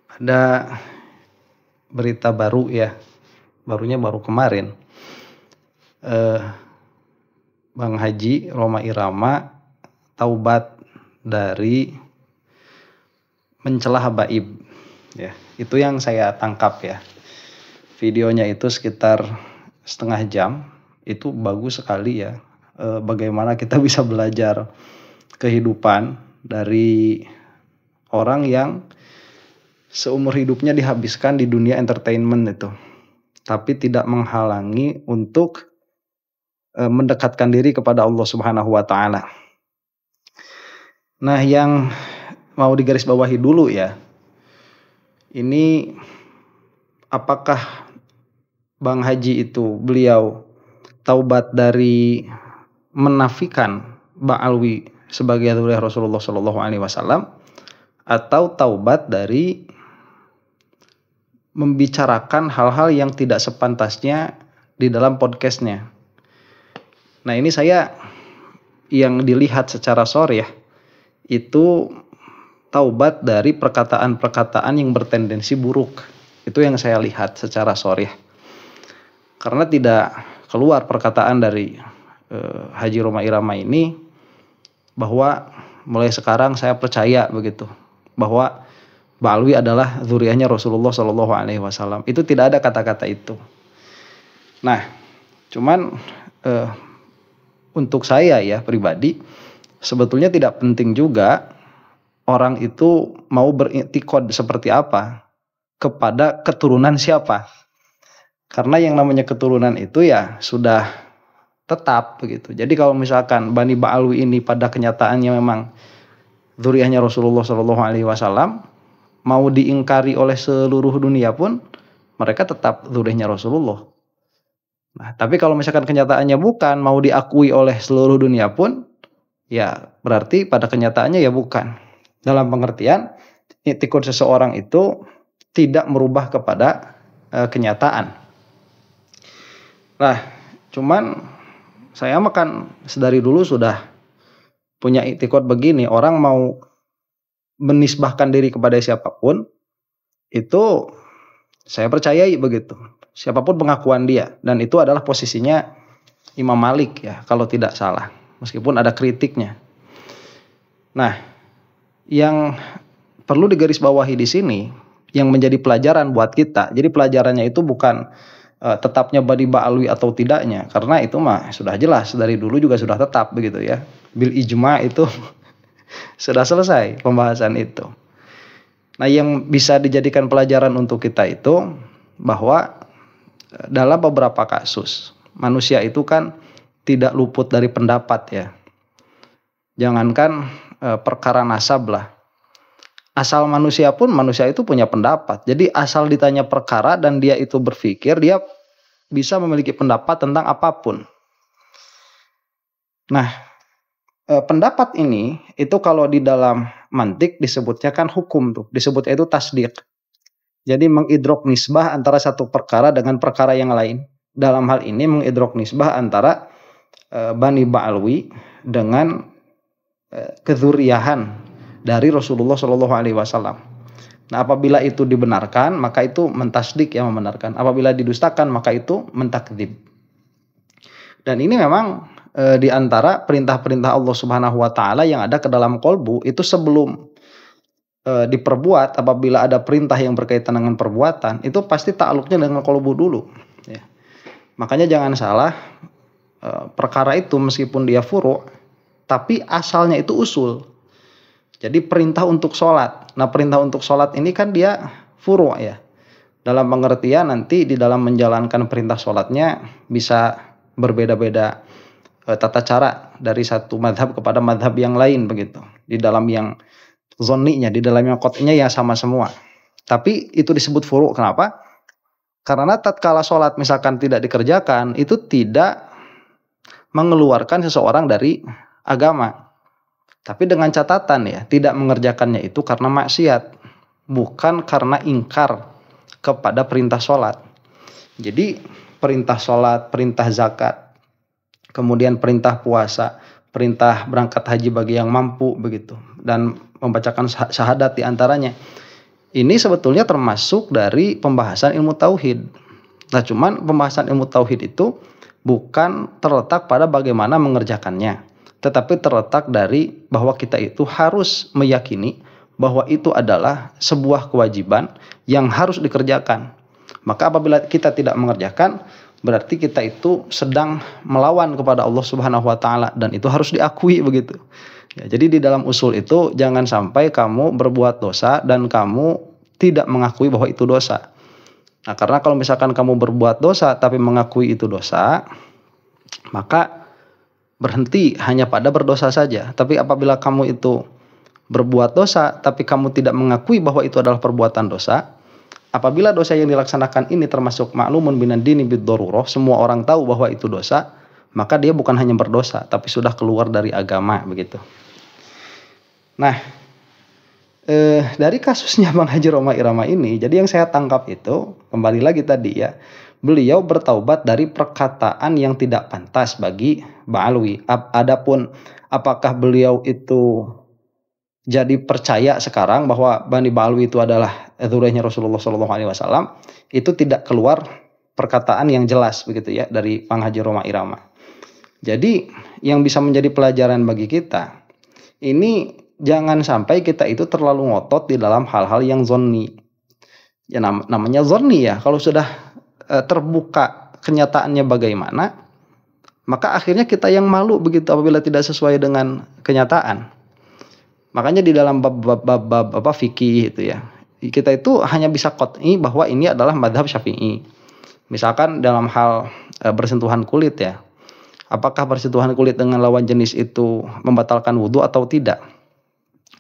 Ada berita baru ya, baru kemarin. Eh, Bang Haji Rhoma Irama taubat dari mencela habaib. Ya, itu yang saya tangkap ya. Videonya itu sekitar setengah jam. Itu bagus sekali ya. Bagaimana kita bisa belajar kehidupan dari orang yang seumur hidupnya dihabiskan di dunia entertainment itu, tapi tidak menghalangi untuk mendekatkan diri kepada Allah Subhanahu wa taala. Nah, yang mau digarisbawahi dulu ya. Ini apakah Bang Haji itu beliau taubat dari menafikan Ba'alwi sebagai dzurriyyah Rasulullah Shallallahu alaihi wasallam, atau taubat dari membicarakan hal-hal yang tidak sepantasnya di dalam podcastnya. Nah, ini saya yang dilihat secara sharih itu taubat dari perkataan-perkataan yang bertendensi buruk. Itu yang saya lihat secara sharih. Karena tidak keluar perkataan dari Haji Rhoma Irama ini bahwa mulai sekarang saya percaya begitu, bahwa Ba'alwi adalah dzurriyyahnya Rasulullah Shallallahu alaihi wasallam. Itu tidak ada kata-kata itu. Nah, cuman untuk saya ya pribadi, sebetulnya tidak penting juga orang itu mau beriktikad seperti apa kepada keturunan siapa. Karena yang namanya keturunan itu ya sudah tetap begitu. Jadi kalau misalkan Bani Ba'alwi ini pada kenyataannya memang dzurriyyahnya Rasulullah Shallallahu alaihi wasallam, mau diingkari oleh seluruh dunia pun mereka tetap dzurriyyahnya Rasulullah. Nah, tapi kalau misalkan kenyataannya bukan, mau diakui oleh seluruh dunia pun, ya berarti pada kenyataannya ya bukan. Dalam pengertian, i'tiqad seseorang itu tidak merubah kepada kenyataan. Nah, cuman saya makan sedari dulu sudah punya i'tiqad begini, orang mau menisbahkan diri kepada siapapun, itu saya percayai begitu. Siapapun pengakuan dia, dan itu adalah posisinya Imam Malik ya, kalau tidak salah. Meskipun ada kritiknya. Nah, yang perlu digarisbawahi di sini, yang menjadi pelajaran buat kita. Jadi pelajarannya itu bukan tetapnya Bani Ba'alwi atau tidaknya, karena itu mah sudah jelas dari dulu juga sudah tetap begitu ya. Bil ijma itu sudah selesai pembahasan itu. Nah, yang bisa dijadikan pelajaran untuk kita itu bahwa dalam beberapa kasus manusia itu kan tidak luput dari pendapat ya. Jangankan perkara nasab lah. Asal manusia pun manusia itu punya pendapat. Jadi asal ditanya perkara dan dia itu berpikir, dia bisa memiliki pendapat tentang apapun. Nah, pendapat ini itu kalau di dalam mantik disebutnya kan hukum tuh, disebutnya itu tasdiq. Jadi mengidrok nisbah antara satu perkara dengan perkara yang lain. Dalam hal ini mengidrok nisbah antara Bani Ba'alwi dengan kedzurriyahan dari Rasulullah Shallallahu alaihi wasallam. Nah, apabila itu dibenarkan, maka itu mentasdik yang membenarkan. Apabila didustakan, maka itu mentakdzib. Dan ini memang di antara perintah-perintah Allah Subhanahu wa taala yang ada ke dalam kolbu itu sebelum diperbuat. Apabila ada perintah yang berkaitan dengan perbuatan, itu pasti ta'aluknya dengan kolbu dulu ya. Makanya jangan salah, perkara itu meskipun dia furu', tapi asalnya itu usul. Jadi perintah untuk sholat. Nah, perintah untuk sholat ini kan dia furu' ya. Dalam pengertian nanti di dalam menjalankan perintah sholatnya bisa berbeda-beda tata cara dari satu madhab kepada madhab yang lain begitu. Di dalam yang zonninya, di dalam yang qot'inya ya sama semua. Tapi itu disebut furu'. Kenapa? Karena tatkala sholat misalkan tidak dikerjakan, itu tidak mengeluarkan seseorang dari agama. Tapi dengan catatan ya, tidak mengerjakannya itu karena maksiat, bukan karena ingkar kepada perintah sholat. Jadi perintah sholat, perintah zakat, kemudian perintah puasa, perintah berangkat haji bagi yang mampu begitu, dan membacakan syahadat diantaranya. ini sebetulnya termasuk dari pembahasan ilmu tauhid. Nah, cuman pembahasan ilmu tauhid itu bukan terletak pada bagaimana mengerjakannya, tetapi terletak dari bahwa kita itu harus meyakini bahwa itu adalah sebuah kewajiban yang harus dikerjakan. Maka apabila kita tidak mengerjakan, berarti kita itu sedang melawan kepada Allah Subhanahu wa taala, dan itu harus diakui begitu. Ya, jadi di dalam usul itu jangan sampai kamu berbuat dosa dan kamu tidak mengakui bahwa itu dosa. Nah, karena kalau misalkan kamu berbuat dosa tapi mengakui itu dosa, maka berhenti hanya pada berdosa saja. Tapi apabila kamu itu berbuat dosa tapi kamu tidak mengakui bahwa itu adalah perbuatan dosa, apabila dosa yang dilaksanakan ini termasuk ma'lumun binan dini bid-darurah, semua orang tahu bahwa itu dosa, maka dia bukan hanya berdosa tapi sudah keluar dari agama begitu. Nah, dari kasusnya Bang Haji Roma Irama ini, jadi yang saya tangkap itu kembali lagi tadi ya, beliau bertaubat dari perkataan yang tidak pantas bagi Ba'alwi. Adapun apakah beliau itu jadi percaya sekarang bahwa Bani Ba'alwi itu adalah dzurriyyahnya Rasulullah SAW, itu tidak keluar perkataan yang jelas begitu ya dari Bang Haji Roma Irama. Jadi yang bisa menjadi pelajaran bagi kita ini, jangan sampai kita itu terlalu ngotot di dalam hal-hal yang zonni. Ya namanya zonni ya. Kalau sudah terbuka kenyataannya bagaimana, maka akhirnya kita yang malu begitu apabila tidak sesuai dengan kenyataan. Makanya di dalam bab fikih itu ya, kita itu hanya bisa qat'i bahwa ini adalah madhab Syafi'i. Misalkan dalam hal bersentuhan kulit ya, apakah bersentuhan kulit dengan lawan jenis itu membatalkan wudhu atau tidak?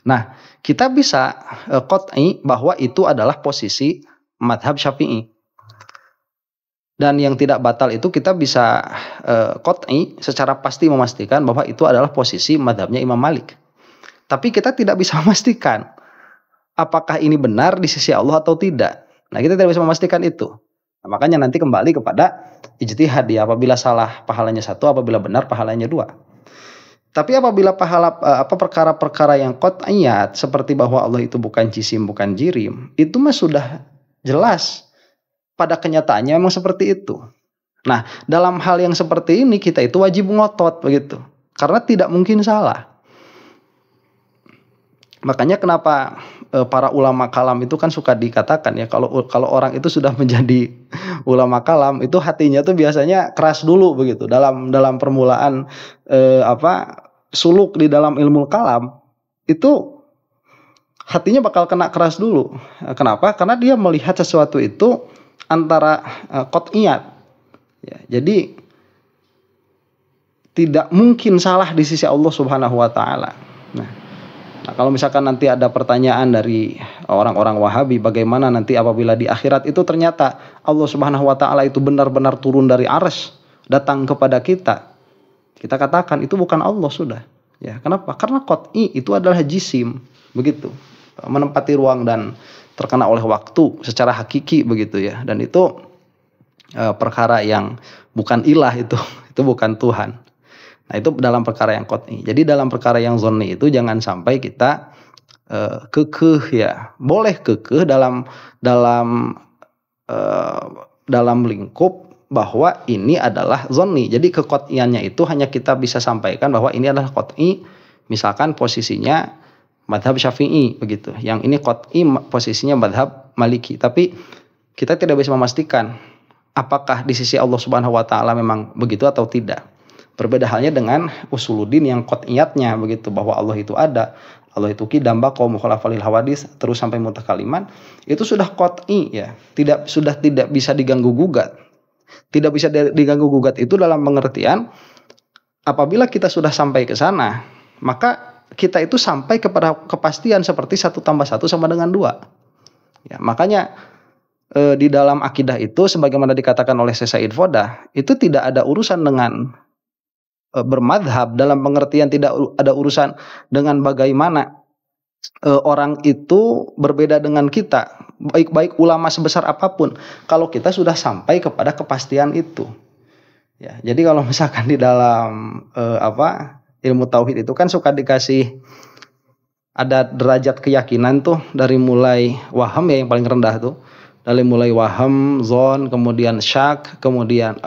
Nah, kita bisa qat'i bahwa itu adalah posisi madhab Syafi'i. Dan yang tidak batal itu kita bisa qat'i secara pasti memastikan bahwa itu adalah posisi madhabnya Imam Malik. Tapi kita tidak bisa memastikan apakah ini benar di sisi Allah atau tidak. Nah, kita tidak bisa memastikan itu. Nah, makanya nanti kembali kepada ijtihad ya. Apabila salah pahalanya 1, apabila benar pahalanya 2. Tapi apabila perkara-perkara yang qat'iyat seperti bahwa Allah itu bukan jisim, bukan jirim, itu mah sudah jelas pada kenyataannya memang seperti itu. Nah, dalam hal yang seperti ini kita itu wajib ngotot begitu. Karena tidak mungkin salah. Makanya kenapa para ulama kalam itu kan suka dikatakan ya, kalau orang itu sudah menjadi ulama kalam itu hatinya tuh biasanya keras dulu begitu. Dalam permulaan suluk di dalam ilmu kalam itu hatinya bakal kena keras dulu. Kenapa? Karena dia melihat sesuatu itu antara qat'iyat. Ya, jadi tidak mungkin salah di sisi Allah Subhanahu wa taala. Nah, kalau misalkan nanti ada pertanyaan dari orang-orang Wahabi, bagaimana nanti apabila di akhirat itu ternyata Allah Subhanahu wa taala itu benar-benar turun dari arsy datang kepada kita. Kita katakan itu bukan Allah sudah. Ya, kenapa? Karena qat'i itu adalah jisim, begitu. Menempati ruang dan terkena oleh waktu secara hakiki begitu ya. Dan itu perkara yang bukan ilah itu bukan Tuhan. Nah, itu dalam perkara yang qat'i. Jadi dalam perkara yang zonni itu jangan sampai kita kekeh ya. Boleh kekeh dalam lingkup bahwa ini adalah zonni. Jadi keqat'iannya itu hanya kita bisa sampaikan bahwa ini adalah qat'i. Misalkan posisinya madhab Syafi'i begitu. Yang ini qat'i posisinya madhab Maliki. Tapi kita tidak bisa memastikan apakah di sisi Allah Subhanahu wa taala memang begitu atau tidak. Berbeda halnya dengan usuluddin yang qat'iyatnya begitu, bahwa Allah itu ada, Allah itu qidam baqa mukhalafalil hawadis terus sampai mutakaliman, itu sudah qat'i ya. Sudah tidak bisa diganggu gugat. Tidak bisa diganggu gugat itu dalam pengertian apabila kita sudah sampai ke sana, maka kita itu sampai kepada kepastian seperti 1 tambah 1 sama dengan 2. Ya, makanya di dalam akidah itu sebagaimana dikatakan oleh Syekh Said Fodah, itu tidak ada urusan dengan bermadhab, dalam pengertian tidak ada urusan dengan bagaimana orang itu berbeda dengan kita, baik ulama sebesar apapun, kalau kita sudah sampai kepada kepastian itu. Ya, jadi kalau misalkan di dalam ilmu tauhid itu kan suka dikasih ada derajat keyakinan tuh dari mulai waham ya yang paling rendah tuh. Dari mulai waham, zon, kemudian syak, kemudian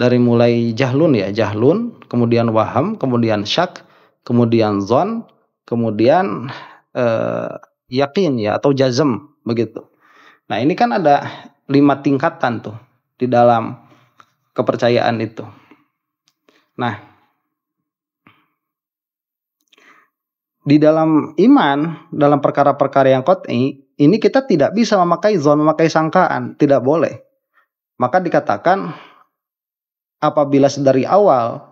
dari mulai jahlun ya, jahlun, kemudian waham, kemudian syak, kemudian zon, kemudian yakin ya atau jazm begitu. Nah, ini kan ada 5 tingkatan tuh di dalam kepercayaan itu. Nah, di dalam iman, dalam perkara-perkara yang qat'i, ini kita tidak bisa memakai zon, memakai sangkaan, tidak boleh. Maka dikatakan apabila sedari awal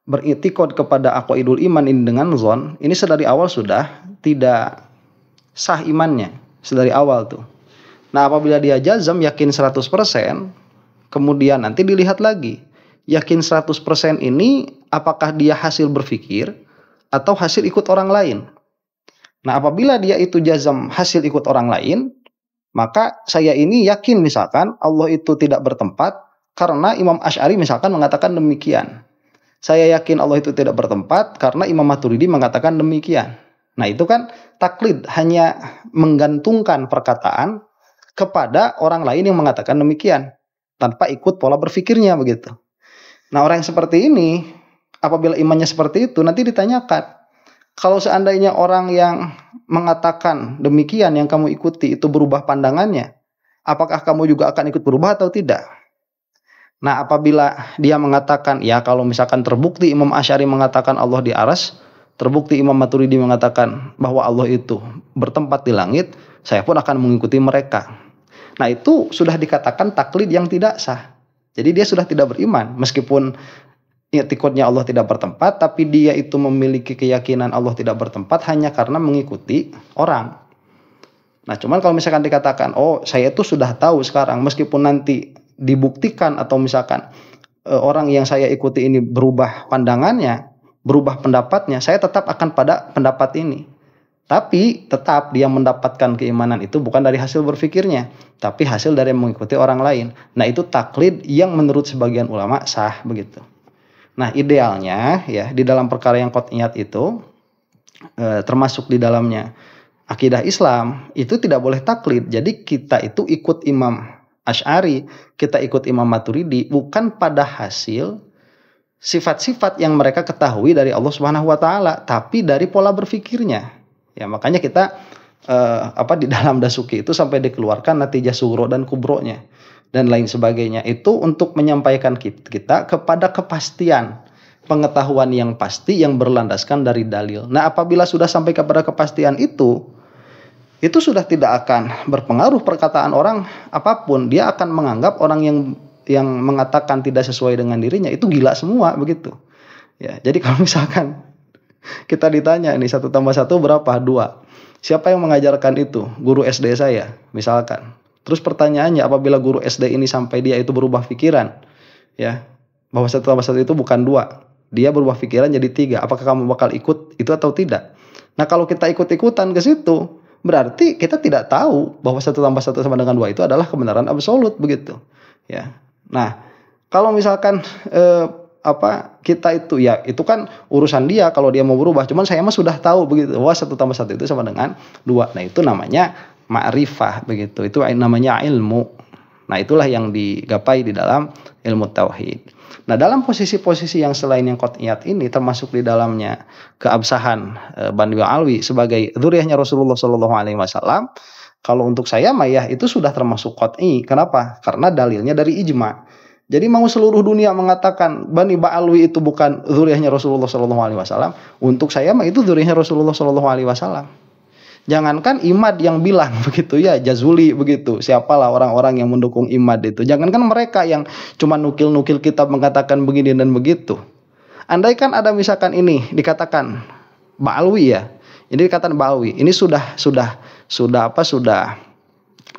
beritikad kepada aqaidul iman ini dengan zon, ini sedari awal sudah tidak sah imannya, sedari awal tuh. Nah, apabila dia jazam yakin 100%, kemudian nanti dilihat lagi, yakin 100% ini apakah dia hasil berpikir atau hasil ikut orang lain. Nah, apabila dia itu jazam hasil ikut orang lain, maka saya ini yakin misalkan Allah itu tidak bertempat karena Imam Asy'ari misalkan mengatakan demikian. Saya yakin Allah itu tidak bertempat karena Imam Maturidi mengatakan demikian. Nah, itu kan taklid, hanya menggantungkan perkataan kepada orang lain yang mengatakan demikian tanpa ikut pola berpikirnya begitu. Nah, orang yang seperti ini apabila imannya seperti itu nanti ditanyakan, kalau seandainya orang yang mengatakan demikian yang kamu ikuti itu berubah pandangannya, apakah kamu juga akan ikut berubah atau tidak? Nah, apabila dia mengatakan, ya kalau misalkan terbukti Imam Asy'ari mengatakan Allah di aras, terbukti Imam Maturidi mengatakan bahwa Allah itu bertempat di langit, saya pun akan mengikuti mereka. Nah, itu sudah dikatakan taklid yang tidak sah. Jadi dia sudah tidak beriman, meskipun i'tiqadnya Allah tidak bertempat, tapi dia itu memiliki keyakinan Allah tidak bertempat hanya karena mengikuti orang. Nah, cuman kalau misalkan dikatakan, oh saya itu sudah tahu sekarang, meskipun nanti dibuktikan atau misalkan orang yang saya ikuti ini berubah pandangannya, berubah pendapatnya, saya tetap akan pada pendapat ini. Tapi tetap dia mendapatkan keimanan itu bukan dari hasil berpikirnya, tapi hasil dari mengikuti orang lain. Nah, itu taklid yang menurut sebagian ulama sah begitu. Nah, idealnya ya di dalam perkara yang qat'iyat itu termasuk di dalamnya akidah Islam itu tidak boleh taklid. Jadi kita itu ikut Imam Asy'ari, kita ikut Imam Maturidi bukan pada hasil sifat-sifat yang mereka ketahui dari Allah Subhanahu wa taala, tapi dari pola berpikirnya. Ya, makanya kita di dalam Dasuki itu sampai dikeluarkan natijah sugro dan kubronya dan lain sebagainya, itu untuk menyampaikan kita kepada kepastian pengetahuan yang pasti yang berlandaskan dari dalil. Nah, apabila sudah sampai kepada kepastian itu sudah tidak akan berpengaruh perkataan orang apapun. Dia akan menganggap orang yang mengatakan tidak sesuai dengan dirinya itu gila semua begitu. Ya, jadi kalau misalkan kita ditanya ini 1 + 1 berapa? 2. Siapa yang mengajarkan itu? Guru SD saya misalkan. Terus pertanyaannya, apabila guru SD ini sampai dia itu berubah pikiran, ya, bahwa 1 + 1 itu bukan 2, dia berubah pikiran jadi 3, apakah kamu bakal ikut itu atau tidak? Nah, kalau kita ikut-ikutan ke situ, berarti kita tidak tahu bahwa 1 + 1 sama dengan 2 itu adalah kebenaran absolut begitu. Ya. Nah, kalau misalkan kita itu ya itu kan urusan dia kalau dia mau berubah. Cuman saya mah sudah tahu begitu bahwa 1 + 1 itu sama dengan 2. Nah, itu namanya ma'rifah begitu. Itu namanya ilmu. Nah, itulah yang digapai di dalam ilmu tauhid. Nah, dalam posisi-posisi yang selain yang qat'iyat ini termasuk di dalamnya keabsahan Bani Alwi sebagai dzurriyyahnya Rasulullah sallallahu alaihi wasallam. Kalau untuk saya mah ya itu sudah termasuk qat'i. Kenapa? Karena dalilnya dari ijma'. Jadi mau seluruh dunia mengatakan Bani Ba'alwi itu bukan dzurriyyahnya Rasulullah sallallahu alaihi wasallam, untuk saya mah itu dzurriyyahnya Rasulullah sallallahu alaihi wasallam. Jangankan Imad yang bilang begitu ya, Jazuli begitu. Siapalah orang-orang yang mendukung Imad itu. Jangankan mereka yang cuma nukil-nukil kitab mengatakan begini dan begitu. Andai kan ada misalkan ini dikatakan Ba'alwi ya. Ini dikatakan Ba'alwi. Ini sudah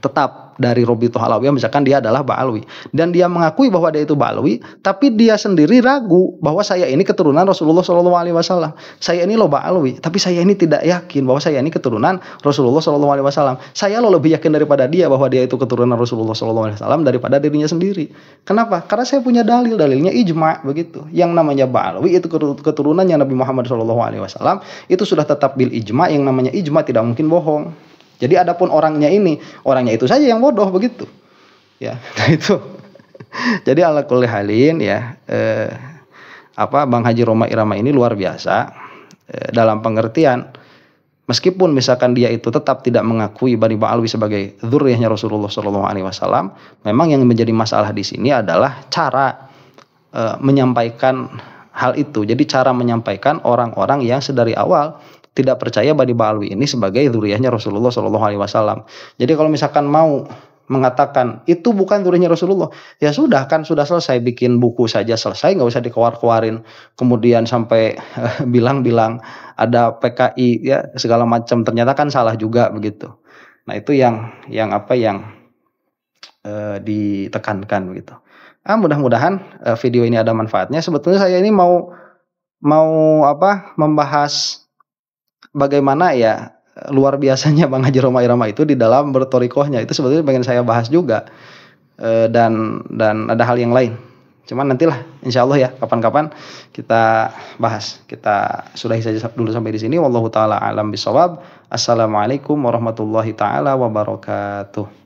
tetap dari Robitoh Alawiyah, misalkan dia adalah Ba'alwi dan dia mengakui bahwa dia itu Ba'alwi, tapi dia sendiri ragu bahwa saya ini keturunan Rasulullah SAW. Saya ini loh Ba'alwi, tapi saya ini tidak yakin bahwa saya ini keturunan Rasulullah SAW. Saya loh lebih yakin daripada dia bahwa dia itu keturunan Rasulullah SAW daripada dirinya sendiri. Kenapa? Karena saya punya dalilnya ijma begitu. Yang namanya Ba'alwi itu keturunannya Nabi Muhammad SAW, itu sudah tetap bil ijma. Yang namanya ijma tidak mungkin bohong. Jadi adapun orangnya itu saja yang bodoh begitu. Ya, nah itu. Jadi ala kulli halin ya, Bang Haji Roma Irama ini luar biasa dalam pengertian meskipun misalkan dia itu tetap tidak mengakui Bani Ba'alwi sebagai dzurriyyahnya Rasulullah SAW, memang yang menjadi masalah di sini adalah cara menyampaikan hal itu. Jadi cara menyampaikan orang-orang yang sedari awal tidak percaya Bani Ba'alwi ini sebagai dzurriyyahnya Rasulullah SAW. Jadi kalau misalkan mau mengatakan itu bukan dzurriyyahnya Rasulullah, ya sudah kan, sudah selesai, bikin buku saja selesai, nggak usah dikeluarin kemudian sampai bilang-bilang ada PKI ya segala macam, ternyata kan salah juga begitu. Nah itu yang ditekankan begitu. Mudah-mudahan video ini ada manfaatnya. Sebetulnya saya ini mau membahas bagaimana ya luar biasanya Bang Haji Roma Irama itu di dalam bertorikohnya. Itu sebetulnya pengen saya bahas juga, dan ada hal yang lain. Cuman nantilah insya Allah ya kapan-kapan kita bahas. Kita sudahi saja dulu sampai di sini. Wallahu taala alam bisawab. Assalamualaikum warahmatullahi taala wabarakatuh.